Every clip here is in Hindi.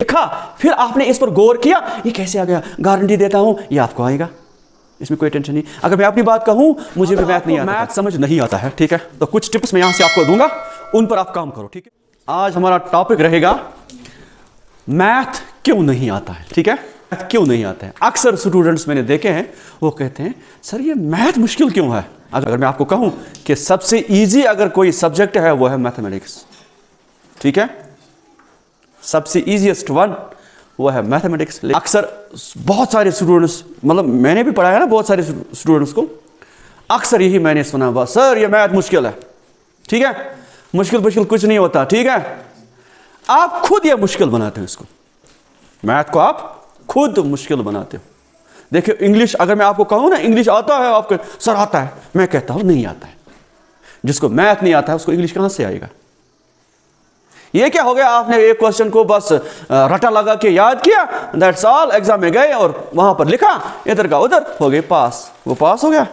लिखा, फिर आपने इस पर गौर किया, ये कैसे आ गया, गारंटी देता हूं ये आपको आएगा, इसमें कोई टेंशन नहीं। अगर मैं अपनी बात कहूं, मुझे भी मैथ नहीं आता, मैथ समझ नहीं आता है, ठीक है, तो कुछ टिप्स मैं यहां से आपको दूंगा, उन पर आप काम करो, ठीक है। आज हमारा टॉपिक रहेगा मैथ क्यों नहीं आता है, ठीक है, मैथ क्यों नहीं आता है। अक्सर स्टूडेंट्स मैंने देखे हैं, वो कहते हैं सर ये मैथ मुश्किल क्यों है। अगर मैं आपको कहूं कि सबसे इजी अगर कोई सब्जेक्ट है वो है मैथमेटिक्स, ठीक है, सबसे इजीएस्ट वन वो है मैथमेटिक्स। अक्सर बहुत सारे स्टूडेंट्स, मतलब मैंने भी पढ़ाया ना बहुत सारे स्टूडेंट्स को, अक्सर यही मैंने सुना, बस सर ये मैथ मुश्किल है, ठीक है, मुश्किल कुछ नहीं होता, ठीक है। आप खुद ये मुश्किल बनाते हो, इसको मैथ को आप खुद मुश्किल बनाते हो। देखिए इंग्लिश, अगर मैं आपको कहूं ना इंग्लिश आता है, आपको सर आता है, मैं कहता हूं नहीं आता है। जिसको मैथ नहीं आता है उसको इंग्लिश कहां से आएगा। ये क्या हो गया, आपने एक क्वेश्चन को बस रटा लगा के याद किया, दैट्स ऑल, एग्जाम में गए और वहां पर लिखा, इधर का उधर हो गए पास, वो पास हो गया,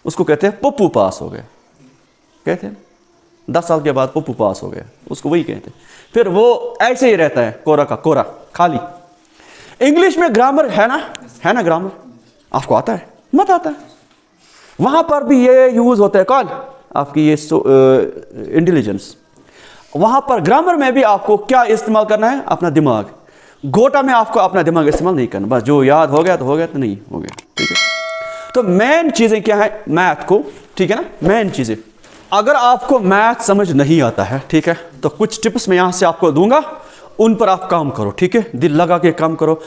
उसको कहते हैं पप्पू पास हो गया, कहते हैं 10 साल के बाद पप्पू पास हो गया, उसको वही कहते हैं। फिर वो ऐसे ही रहता है, कोरा का कोरा, खाली। इंग्लिश में ग्रामर है ना ग्रामर आपको आता है, मत आता है, वहां पर भी ये यूज होता है, कौन आपकी ये इंटेलिजेंस। वहां पर ग्रामर में भी आपको क्या इस्तेमाल करना है, अपना दिमाग। गोटा में आपको अपना दिमाग इस्तेमाल नहीं करना, बस जो याद हो गया तो हो गया, तो नहीं हो गया, ठीक है। तो मेन चीजें क्या है मैथ को, ठीक है ना, मेन चीजें। अगर आपको मैथ समझ नहीं आता है, ठीक है, तो कुछ टिप्स मैं यहां से आपको दूंगा, उन पर आप काम करो, ठीक है, दिल लगा के काम करो।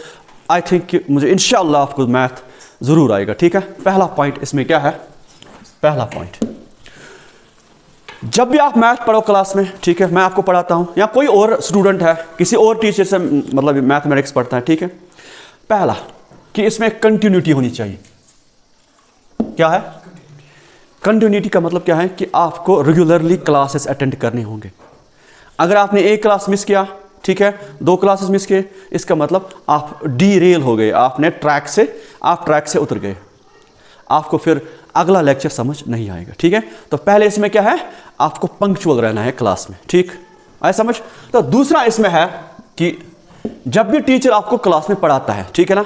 आई थिंक कि मुझे इंशाअल्लाह आपको मैथ जरूर आएगा, ठीक है। पहला पॉइंट इसमें क्या है, पहला पॉइंट, जब भी आप मैथ पढ़ो क्लास में, ठीक है, मैं आपको पढ़ाता हूं या कोई और स्टूडेंट है किसी और टीचर से मतलब मैथमेटिक्स पढ़ता है, ठीक है, पहला कि इसमें कंटिन्यूटी होनी चाहिए। क्या है कंटिन्यूटी का मतलब क्या है कि आपको रेगुलरली क्लासेस अटेंड करने होंगे। अगर आपने एक क्लास मिस किया, ठीक है, 2 क्लासेस मिस किए, इसका मतलब आप डीरेल हो गए, आपने ट्रैक से उतर गए, आपको फिर अगला लेक्चर समझ नहीं आएगा, ठीक है। तो पहले इसमें क्या है, आपको पंक्चुअल रहना है क्लास में, ठीक, आए समझ। तो दूसरा इसमें है कि जब भी टीचर आपको क्लास में पढ़ाता है, ठीक है ना,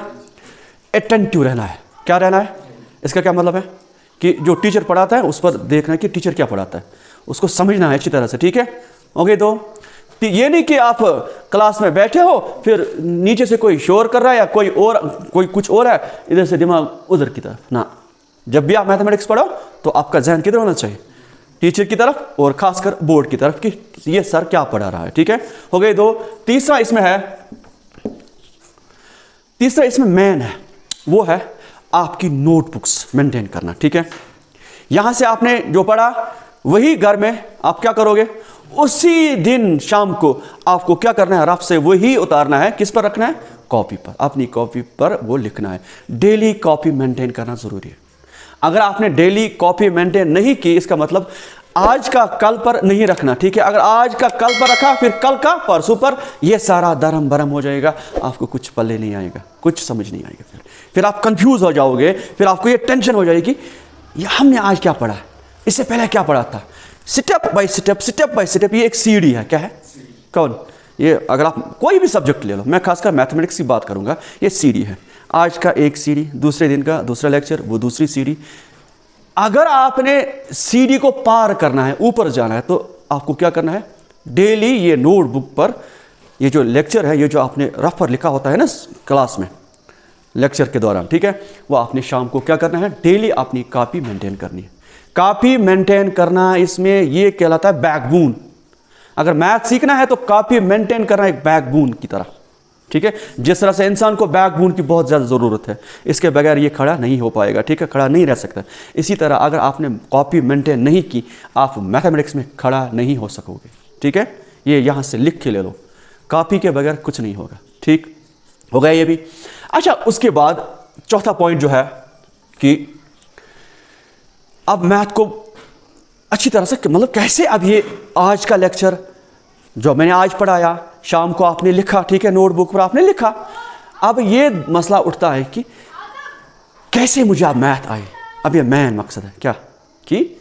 अटेंटिव रहना है। क्या रहना है, इसका क्या मतलब है कि जो टीचर पढ़ाता है उस पर देखना है कि टीचर क्या पढ़ाता है, उसको समझना है अच्छी तरह से, ठीक है। ओके, तो ये नहीं कि आप क्लास में बैठे हो, फिर नीचे से कोई शोर कर रहा है या कोई कुछ और है, इधर से दिमाग उधर की तरफ ना। जब भी आप मैथमेटिक्स पढ़ो तो आपका ध्यान किधर होना चाहिए, टीचर की तरफ और खासकर बोर्ड की तरफ कि ये सर क्या पढ़ा रहा है, ठीक है। हो गए 2। तीसरा इसमें मेन है, वो है आपकी नोटबुक्स मेंटेन करना, ठीक है। यहां से आपने जो पढ़ा वही घर में आप क्या करोगे, उसी दिन शाम को आपको क्या करना है, रफ से वही उतारना है, किस पर रखना है, कॉपी पर, अपनी कॉपी पर वो लिखना है। डेली कॉपी मेंटेन करना जरूरी है। अगर आपने डेली कॉपी मेंटेन नहीं की, इसका मतलब आज का कल पर नहीं रखना, ठीक है। अगर आज का कल पर रखा, फिर कल का परसों पर, यह सारा दरम बरम हो जाएगा, आपको कुछ पल्ले नहीं आएगा, कुछ समझ नहीं आएगा, फिर आप कंफ्यूज हो जाओगे, फिर आपको ये टेंशन हो जाएगी हमने आज क्या पढ़ा, इससे पहले क्या पढ़ा था। स्टेप बाय स्टेप, ये एक सीढ़ी है। क्या है, कौन, ये अगर आप कोई भी सब्जेक्ट ले लो, मैं खासकर मैथमेटिक्स की बात करूंगा, ये सीढ़ी है। आज का एक सीढ़ी, दूसरे दिन का दूसरा लेक्चर, वो दूसरी सीढ़ी। अगर आपने सीढ़ी को पार करना है, ऊपर जाना है, तो आपको क्या करना है, डेली ये नोटबुक पर ये जो लेक्चर है, ये जो आपने रफ पर लिखा होता है ना क्लास में लेक्चर के दौरान, ठीक है, वो आपने शाम को क्या करना है, डेली अपनी कॉपी मेंटेन करनी है। कॉपी मेंटेन करना इसमें ये कहलाता है बैकबोन। अगर मैथ सीखना है तो कॉपी मेंटेन करना एक बैकबोन की तरह, ठीक है। जिस तरह से इंसान को बैकबोन की बहुत ज़्यादा ज़रूरत है, इसके बगैर ये खड़ा नहीं हो पाएगा, ठीक है, खड़ा नहीं रह सकता। इसी तरह अगर आपने कॉपी मेंटेन नहीं की, आप मैथमेटिक्स में खड़ा नहीं हो सकोगे, ठीक है। ये यहाँ से लिख के ले लो, कॉपी के बगैर कुछ नहीं होगा, ठीक हो गया ये भी। अच्छा, उसके बाद चौथा पॉइंट जो है कि अब मैथ को अच्छी तरह से, मतलब कैसे, अब ये आज का लेक्चर जो मैंने आज पढ़ाया, शाम को आपने लिखा, ठीक है, नोटबुक पर आपने लिखा। अब ये मसला उठता है कि कैसे मुझे अब मैथ आए। अब ये मेन मकसद है क्या, कि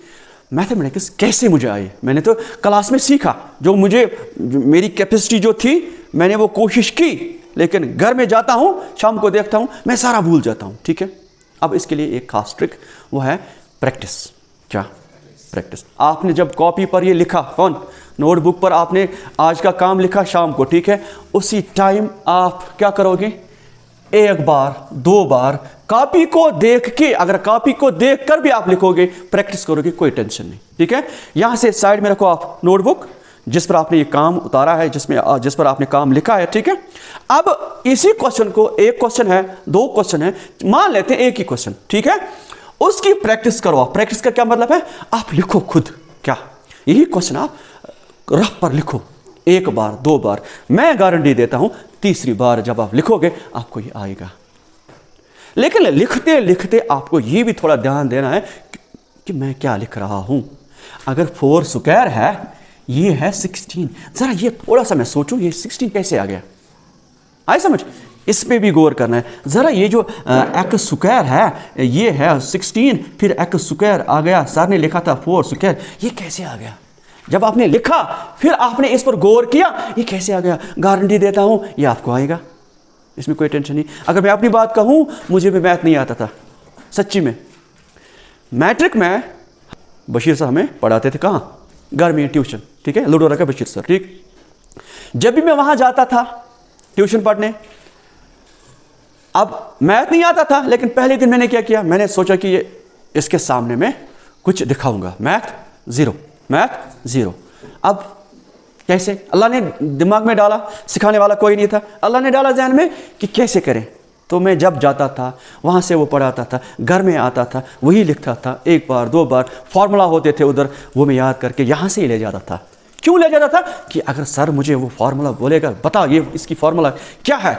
मैथमेटिक्स कैसे मुझे आए। मैंने तो क्लास में सीखा, जो मेरी कैपेसिटी जो थी मैंने वो कोशिश की, लेकिन घर में जाता हूं, शाम को देखता हूं, मैं सारा भूल जाता हूं। ठीक है, अब इसके लिए एक खास ट्रिक, वो है प्रैक्टिस। क्या? प्रैक्टिस। आपने जब कॉपी पर ये लिखा, कौन, नोटबुक पर आपने आज का काम लिखा शाम को, ठीक है, उसी टाइम आप क्या करोगे, एक बार, दो बार कॉपी को देख के, अगर कॉपी को देख कर भी आप लिखोगे, प्रैक्टिस करोगे, कोई टेंशन नहीं। ठीक है, यहां से साइड में रखो आप नोटबुक जिस पर आपने ये काम उतारा है, जिस पर आपने काम लिखा है। ठीक है, अब इसी क्वेश्चन को, एक क्वेश्चन है, दो क्वेश्चन है, मान लेते हैं एक ही क्वेश्चन, ठीक है, उसकी प्रैक्टिस करो। प्रैक्टिस का क्या मतलब है, आप लिखो खुद। क्या? यही क्वेश्चन आप रफ पर लिखो, एक बार, दो बार, मैं गारंटी देता हूं तीसरी बार जब आप लिखोगे आपको ये आएगा। लेकिन लिखते लिखते आपको ये भी थोड़ा ध्यान देना है कि मैं क्या लिख रहा हूं। अगर 4 स्क्वायर है, ये है 16, जरा ये थोड़ा सा मैं सोचूं, ये 16 कैसे आ गया, आए समझ, इस पे भी गौर करना है जरा। ये जो एक्स स्क्वायर है, ये है 16, फिर एक्स स्क्वायर आ गया, सर ने लिखा था 4 स्क्वायर, ये कैसे आ गया? जब आपने लिखा फिर आपने इस पर गौर किया, ये कैसे आ गया? गारंटी देता हूं ये आपको आएगा, इसमें कोई टेंशन नहीं। अगर मैं अपनी बात कहूं, मुझे भी मैथ नहीं आता था सच्ची में। मैट्रिक में बशीर सर हमें पढ़ाते थे, कहाँ? घर में, ट्यूशन। ठीक है, लुडोरा का बशीर सर। ठीक, जब भी मैं वहां जाता था ट्यूशन पढ़ने, अब मैथ नहीं आता था, लेकिन पहले दिन मैंने क्या किया, मैंने सोचा कि ये इसके सामने में कुछ दिखाऊंगा, मैथ 0, मैथ 0। अब कैसे? अल्लाह ने दिमाग में डाला, सिखाने वाला कोई नहीं था, अल्लाह ने डाला ज़हन में कि कैसे करें। तो मैं जब जाता था वहाँ से वो पढ़ाता था, घर में आता था, वही लिखता था, एक बार, दो बार, फार्मूला होते थे उधर, वो मैं याद करके यहाँ से ही ले जाता था। क्यों ले जाता था? कि अगर सर मुझे वो फार्मूला बोलेगा, बता ये इसकी फार्मूला क्या है,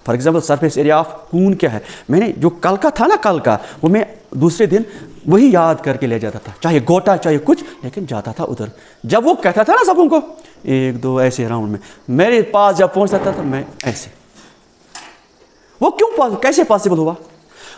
for example surface area of cone क्या है, मैंने जो कल का था ना, कल का, वो मैं दूसरे दिन वही याद करके ले जाता था, चाहे गोटा चाहे कुछ, लेकिन जाता था उधर। जब वो कहता था ना सबों को 1 2 ऐसे राउंड में, मेरे पास जब पहुंचता था तो मैं ऐसे। वो क्यों, कैसे पॉसिबल हुआ?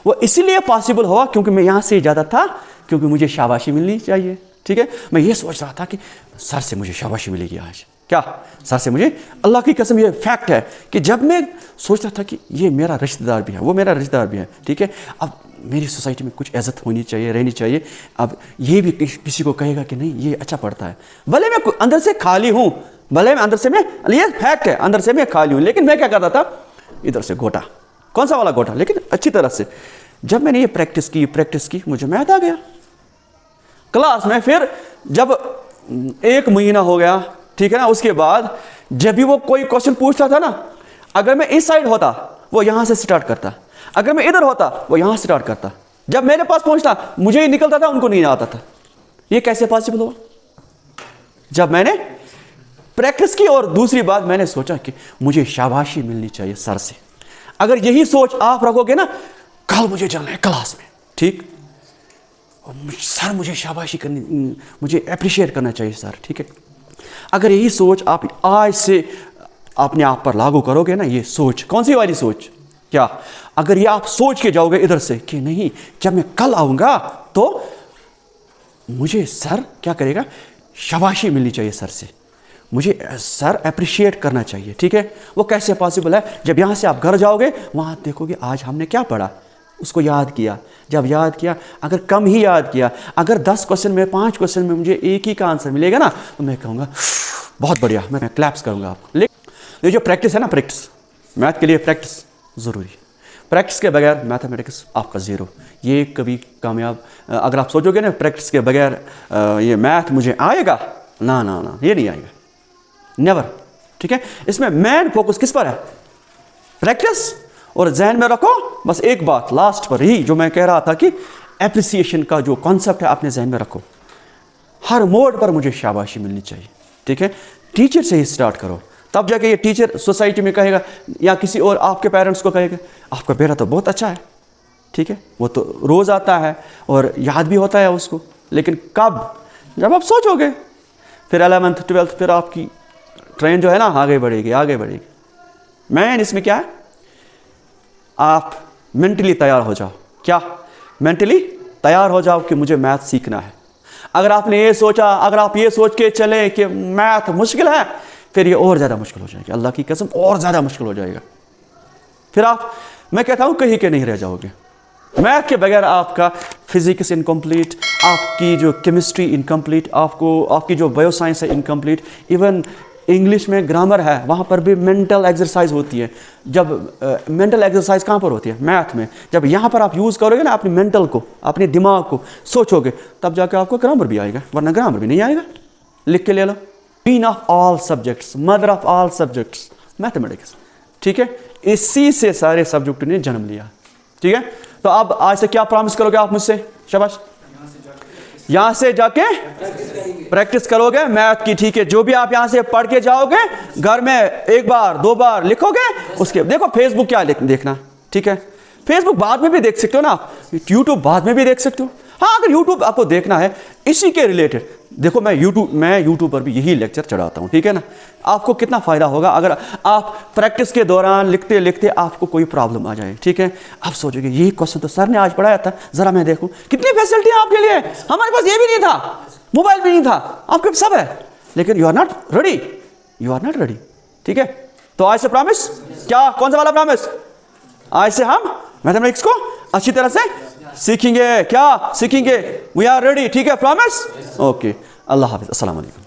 वो इसीलिए पॉसिबल हुआ क्योंकि मैं यहाँ से जाता था, क्योंकि मुझे शाबाशी मिलनी चाहिए। ठीक है, मैं ये सोच रहा था कि सर से मुझे शाबाशी मिलेगी आज। क्या? सर से मुझे, अल्लाह की कसम ये फैक्ट है कि जब मैं सोचता था कि ये मेरा रिश्तेदार भी है, वो मेरा रिश्तेदार भी है, ठीक है, अब मेरी सोसाइटी में कुछ इज्जत होनी चाहिए, रहनी चाहिए। अब ये भी किसी को कहेगा कि नहीं ये अच्छा पढ़ता है, भले मैं अंदर से खाली हूँ, भले मैं अंदर से, मैं, ये फैक्ट है, अंदर से मैं खाली हूँ, लेकिन मैं क्या करता था, इधर से गोटा, कौन सा वाला गोटा, लेकिन अच्छी तरह से। जब मैंने ये प्रैक्टिस की, मुझे मैथ आ गया क्लास में। फिर जब 1 महीना हो गया, ठीक है ना, उसके बाद जब भी वो कोई क्वेश्चन पूछता था ना, अगर मैं इस साइड होता वो यहां से स्टार्ट करता, अगर मैं इधर होता वो यहां से स्टार्ट करता, जब मेरे पास पहुंचता मुझे ही निकलता था, उनको नहीं आता था। ये कैसे पॉसिबल हुआ? जब मैंने प्रैक्टिस की, और दूसरी बात मैंने सोचा कि मुझे शाबाशी मिलनी चाहिए सर से। अगर यही सोच आप रखोगे ना, कल मुझे जाना है क्लास में, ठीक, सर मुझे शाबाशी करनी, मुझे अप्रिशिएट करना चाहिए सर, ठीक है। अगर यही सोच आप आज से अपने आप पर लागू करोगे ना, ये सोच, कौन सी वाली सोच, क्या, अगर ये आप सोच के जाओगे इधर से कि नहीं, जब मैं कल आऊंगा तो मुझे सर क्या करेगा, शाबाशी मिलनी चाहिए सर से, मुझे सर अप्रिशिएट करना चाहिए, ठीक है। वो कैसे पॉसिबल है? जब यहाँ से आप घर जाओगे, वहाँ देखोगे आज हमने क्या पढ़ा, उसको याद किया। जब याद किया, अगर कम ही याद किया, अगर 10 क्वेश्चन में, 5 क्वेश्चन में मुझे एक ही का आंसर मिलेगा ना, तो मैं कहूँगा बहुत बढ़िया, मैं क्लैप्स करूँगा आपको। लेकिन ये जो प्रैक्टिस है ना, प्रैक्टिस, मैथ के लिए प्रैक्टिस ज़रूरी। प्रैक्टिस के बगैर मैथमेटिक्स आपका 0, ये कभी कामयाब, अगर आप सोचोगे ना प्रैक्टिस के बगैर ये मैथ मुझे आएगा, ना ना ना, ये नहीं आएगा, नेवर, ठीक है। इसमें मेन फोकस किस पर है? प्रैक्टिस। और जहन में रखो बस एक बात लास्ट पर ही, जो मैं कह रहा था कि एप्रिसिएशन का जो कॉन्सेप्ट है अपने जहन में रखो। हर मोड पर मुझे शाबाशी मिलनी चाहिए, ठीक है। टीचर से ही स्टार्ट करो, तब जाके ये टीचर सोसाइटी में कहेगा या किसी और आपके पेरेंट्स को कहेगा, आपका बेटा तो बहुत अच्छा है, ठीक है, वो तो रोज़ आता है और याद भी होता है उसको। लेकिन कब? जब आप सोचोगे, फिर 11th 12th, फिर आपकी ट्रेन जो है ना आगे बढ़ेगी, आगे बढ़ेगी। मैन इसमें क्या है, आप मेंटली तैयार हो जाओ। क्या? मेंटली तैयार हो जाओ कि मुझे मैथ सीखना है। अगर आपने ये सोचा, अगर आप ये सोच के चले कि मैथ मुश्किल है, फिर ये और ज़्यादा मुश्किल हो जाएगी, अल्लाह की कसम और ज़्यादा मुश्किल हो जाएगा। फिर आप, मैं कहता हूँ कहीं के नहीं रह जाओगे। मैथ के बगैर आपका फिजिक्स इनकम्प्लीट, आपकी जो केमिस्ट्री इनकम्प्लीट, आपकी जो बायोसाइंस है इनकम्प्लीट, इवन इंग्लिश में ग्रामर है, वहाँ पर भी मेंटल एक्सरसाइज होती है। जब मेंटल एक्सरसाइज कहाँ पर होती है? मैथ में। जब यहाँ पर आप यूज़ करोगे ना अपनी मेंटल को, अपने दिमाग को सोचोगे, तब जाकर आपको ग्रामर भी आएगा, वरना ग्रामर भी नहीं आएगा। लिख के ले लो, queen of all subjects, mother of all subjects, mathematics. ठीक है, इसी से सारे सब्जेक्ट ने जन्म लिया। ठीक है, तो अब आज से क्या प्रॉमिस करोगे आप मुझसे? शाबाश, यहां से जाके प्रैक्टिस करोगे मैथ की। ठीक है, जो भी आप यहां से पढ़ के जाओगे, घर में एक बार 2 बार लिखोगे। उसके देखो फेसबुक क्या देखना, ठीक है, फेसबुक बाद में भी देख सकते हो ना आप, यूट्यूब बाद में भी देख सकते हो। हाँ, अगर यूट्यूब आपको देखना है इसी के रिलेटेड, देखो मैं यूट्यूब पर भी यही लेक्चर चढ़ाता हूँ। ठीक है ना, आपको कितना फ़ायदा होगा अगर आप प्रैक्टिस के दौरान लिखते लिखते आपको कोई प्रॉब्लम आ जाए। ठीक है, आप सोचोगे यही क्वेश्चन तो सर ने आज पढ़ाया था, ज़रा मैं देखूँ। कितनी फैसिलिटी है आपके लिए, हमारे पास ये भी नहीं था, मोबाइल भी नहीं था, आपके पास सब है, लेकिन you are not ready, you are not ready. ठीक है, तो आज से प्रॉमिस, क्या कौन सा वाला प्रॉमिस? आज से हम मैथमेटिक्स को अच्छी तरह से सीखेंगे। क्या सीखेंगे? We are ready. ठीक है, प्रॉमिस? ओके, अल्लाह हाफिज़, अस्सलाम वालेकुम।